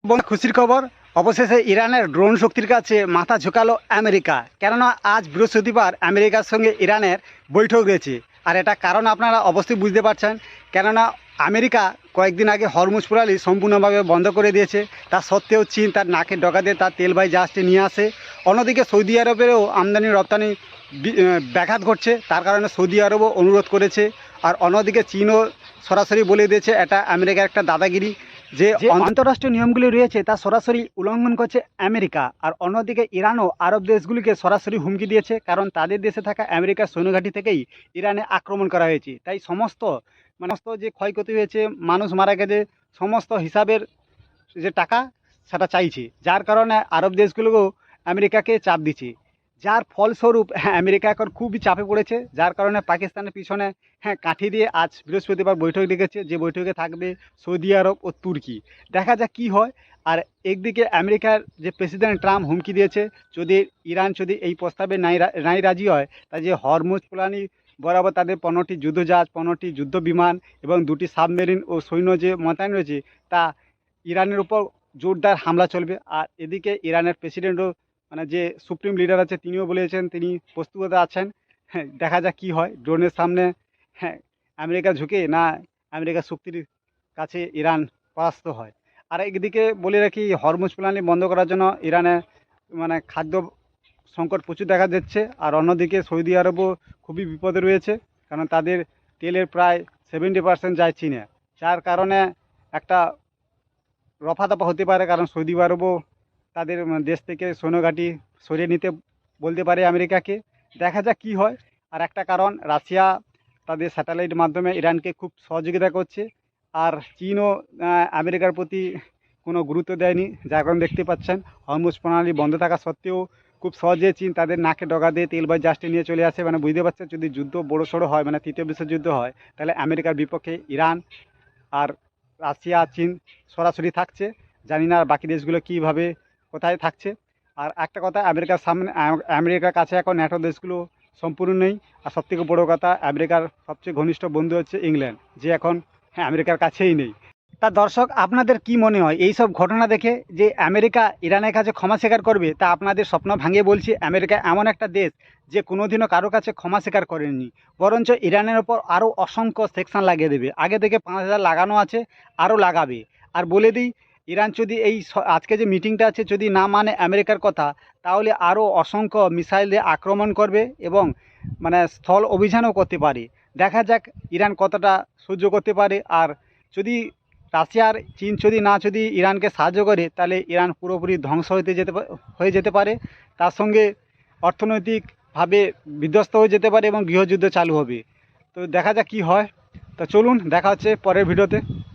খুশির খবর, অবশেষে ইরানের ড্রোন শক্তির কাছে মাথা ঝুঁকালো আমেরিকা। কেননা আজ বৃহস্পতিবার আমেরিকার সঙ্গে ইরানের বৈঠক রয়েছে। আর এটা কারণ আপনারা অবশ্যই বুঝতে পারছেন, কেননা আমেরিকা কয়েকদিন আগে হরমুজ প্রণালী সম্পূর্ণভাবে বন্ধ করে দিয়েছে। তা সত্ত্বেও চীন তার নাকের ডগা দিয়ে তার তেলবাহী জাহাজটি নিয়ে আসে। অন্যদিকে সৌদি আরবেরও আমদানি রপ্তানি ব্যাঘাত ঘটছে, তার কারণে সৌদি আরবও অনুরোধ করেছে। আর অন্যদিকে চীনও সরাসরি বলে দিয়েছে এটা আমেরিকার একটা দাদাগিরি, যে আন্তঃরাষ্ট্রীয় নিয়মগুলি রয়েছে তা সরাসরি উল্লঙ্ঘন করছে আমেরিকা। আর অন্যদিকে ইরানও আরব দেশগুলিকে সরাসরি হুমকি দিয়েছে, কারণ তাদের দেশে থাকা আমেরিকার সৈন্যঘাঁটি থেকেই ইরানে আক্রমণ করা হয়েছে। তাই সমস্ত যে ক্ষয়ক্ষতি হয়েছে, মানুষ মারা গেছে, সমস্ত হিসাবের যে টাকা সেটা চাইছে। যার কারণে আরব দেশগুলোও আমেরিকাকে চাপ দিচ্ছে, যার ফলস্বরূপ আমেরিকা এখন খুবই চাপে পড়েছে। যার কারণে পাকিস্তানের পিছনে কাঠি দিয়ে আজ বৃহস্পতিবার বৈঠক ডেকেছে, যে বৈঠকে থাকবে সৌদি আরব ও তুর্কি। দেখা যাক কী হয়। আর একদিকে আমেরিকার যে প্রেসিডেন্ট ট্রাম্প হুমকি দিয়েছে, যদি ইরান যদি এই প্রস্তাবে নাই রাজি হয়, তা যে হরমুজ প্রণালী বরাবর তাদের 15টি যুদ্ধজাহাজ, 15টি যুদ্ধ বিমান এবং 2টি সাবমেরিন ও সৈন্য যে মোতায়েন রয়েছে, তা ইরানের উপর জোরদার হামলা চলবে। আর এদিকে ইরানের প্রেসিডেন্টও যে সুপ্রিম লিডার আছে, তিনিও বলেছেন তিনি প্রস্তুত আছেন। দেখা যাক কী হয়। ড্রোনের সামনে হ্যাঁ আমেরিকা ঝুঁকে না আমেরিকার শক্তির কাছে ইরান পরাস্ত হয়। আর একদিকে বলে রাখি, হরমুজ প্রণালী বন্ধ করার জন্য ইরানে খাদ্য সংকট প্রচুর দেখা যাচ্ছে। আর অন্যদিকে সৌদি আরবও খুবই বিপদে রয়েছে, কারণ তাদের তেলের প্রায় 70% যায় চীনে। যার কারণে একটা রফাদফা হতে পারে, কারণ সৌদি আরবও তাদের দেশ থেকে সৈন্যঘাঁটি সরিয়ে নিতে বলতে পারে আমেরিকাকে। দেখা যাক কী হয়। আর একটা কারণ, রাশিয়া তাদের স্যাটেলাইট মাধ্যমে ইরানকে খুব সহযোগিতা করছে। আর চীনও আমেরিকার প্রতি কোনো গুরুত্ব দেয়নি। যার কারণে দেখতে পাচ্ছেন হরমুজ প্রণালী বন্ধ থাকা সত্ত্বেও খুব সহজে চীন তাদের নাকে ডগা দিয়ে তেলবাহী জাহাজটি নিয়ে চলে আসে। বুঝতে পারছেন, যদি যুদ্ধ বড়সড় হয়, তৃতীয় বিশ্বযুদ্ধ হয়, তাহলে আমেরিকার বিপক্ষে ইরান আর রাশিয়া চীন সরাসরি থাকছে। জানি না আর বাকি দেশগুলো কীভাবে কোথায় থাকছে। আর একটা কথা, আমেরিকার সামনে আমেরিকার কাছে এখন ন্যাটো দেশগুলো সম্পূর্ণ নেই। আর সবথেকে বড় কথা, আমেরিকার সবচেয়ে ঘনিষ্ঠ বন্ধু হচ্ছে ইংল্যান্ড, যে এখন আমেরিকার কাছেই নেই। তা দর্শক, আপনাদের কি মনে হয় এই সব ঘটনা দেখে, যে আমেরিকা ইরানের কাছে ক্ষমা স্বীকার করবে? তা আপনাদের স্বপ্ন ভাঙিয়ে বলছি, আমেরিকা এমন একটা দেশ যে কোনোদিনও কারো কাছে ক্ষমা স্বীকার করেনি, বরঞ্চ ইরানের ওপর আরও অসংখ্য সেকশন লাগিয়ে দেবে। আগে থেকে 5,000 লাগানো আছে, আরও লাগাবে। আর বলে দিই, ইরান যদি এই আজকে যে মিটিংটা আছে যদি না মানে আমেরিকার কথা, তাহলে আরও অসংখ্য মিসাইল দিয়ে আক্রমণ করবে এবং স্থল অভিযানও করতে পারে। দেখা যাক ইরান কতটা সহ্য করতে পারে। আর যদি রাশিয়ার চীন যদি ইরানকে সাহায্য করে, তাহলে ইরান পুরোপুরি ধ্বংস হয়ে যেতে পারে। তার সঙ্গে অর্থনৈতিকভাবে বিধ্বস্ত হয়ে যেতে পারে এবং গৃহযুদ্ধ চালু হবে। তো দেখা যাক কী হয়। তো চলুন, দেখা হচ্ছে পরের ভিডিওতে।